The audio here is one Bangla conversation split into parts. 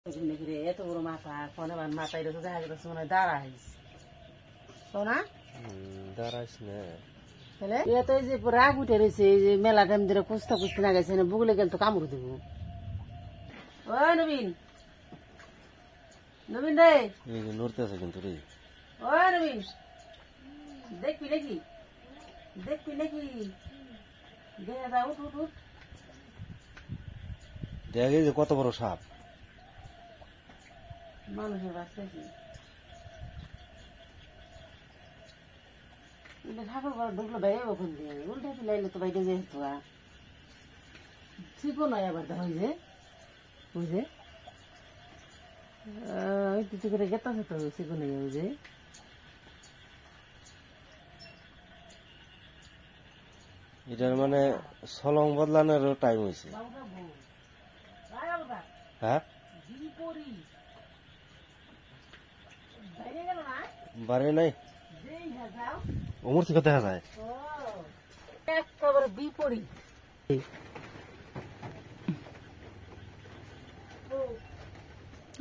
এত বড় মাথা ফোনে মাথা এটা তো দেখা যাচ্ছে মনে হয় দাঁড়াইস না দাঁড়াইস না তাহলে এ তো এই যে রাগ উঠে রয়েছে এই যে মেলা টাইম ধরে কুস্তা কুস্তি না গেছে না বুগলে গেল তো কামড় দেবো ও নবীন নবীন রে এই যে নড়তেছে কিন্তু রে ও নবীন দেখবি নাকি দেখবি নাকি দেখা যা উঠ উঠ উঠ দেখে যে কত বড় সাপ মানুষের বাঁচতেছি ঠাকুর ঘর ঢুকলো বাইরে ওখান দিয়ে উল্টা পিলাইলে তো বাইরে যেহেতু ঠিকও নয় আবার দেখা যে বুঝে কিছু করে গেতাছে তো ঠিকও নেই বুঝে এটার মানে সলং বদলানোর টাইম হয়েছে হ্যাঁ বাড়ি নাই ওমর থেকে দেখা যায় একেবারে বিপরীত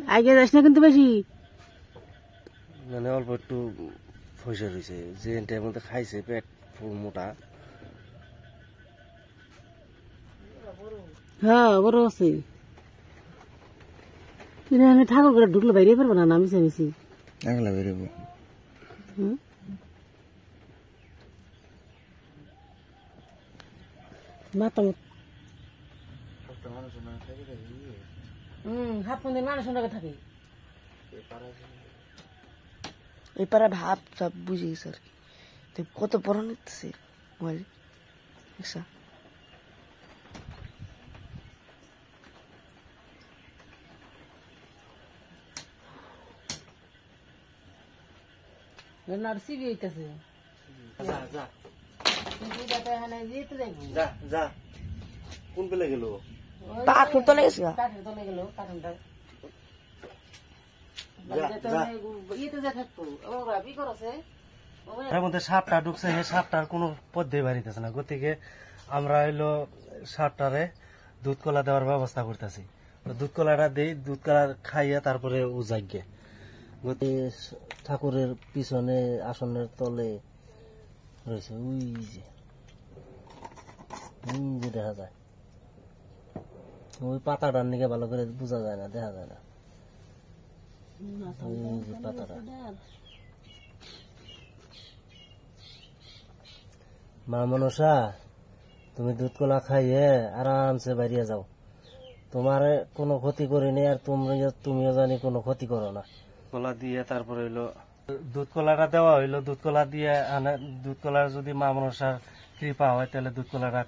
আগে যাস না কিন্তু বেশি মানে অল্প একটু ফসে রয়েছে যে টাইম মধ্যে খাইছে পেট মোটা হ্যাঁ বড় আছে ঠাকুর করে ঢুকলে বাইরে পারবো না মিশে মিশি একলা বেরোবো মাথা হাফ মন্দির মানুষের সঙ্গে থাকে এই পাড়া ভাব সব বুঝে গেছে আর কি কত বড় নিতেছে মোবাইল সিবি হইতেছে কোন পেলে গেল কাঠের তলে গেছে কাঠের তলে গেল কাঠনটা এর মধ্যে সাপটা ঢুকছে সেই সাপটার কোনো পদ্ধতি বাড়িতেছে না গতিকে আমরা হইলো সাপটারে দুধ কলা দেওয়ার ব্যবস্থা করতেছি দুধ কলাটা দিই দুধ কলা খাইয়ে তারপরে উজাইগে গতি ঠাকুরের পিছনে আসনের তলে রয়েছে ওই যে দেখা যায় ওই পাতাটার নিকে ভালো করে বোঝা যায় না দেখা যায় না ওই যে পাতাটা মা মনসা তুমি দুধ কলা খাইয়ে আরামসে বাইরে যাও তোমার কোনো ক্ষতি করিনি আর তুমিও জানি কোনো ক্ষতি করো না কলা দিয়ে তারপরে হইলো দুধ কলাটা দেওয়া হইলো দুধ কলা দিয়ে দুধ কলার যদি মা মনসার কৃপা হয় তাহলে দুধ কলাটা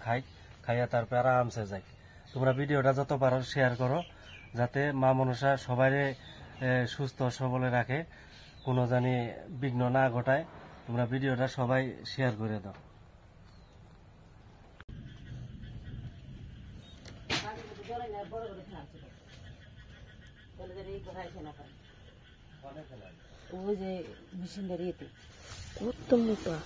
খাইয়া তারপরে আরামসে যাই তোমরা ভিডিওটা যত পারো শেয়ার করো যাতে মা মনসা সবাই সুস্থ সবলে রাখে কোনো জানি বিঘ্ন না ঘটায় তোমরা ভিডিওটা সবাই শেয়ার করে দাও ওই যে মেশিনটা ইয়েতে কত মোটা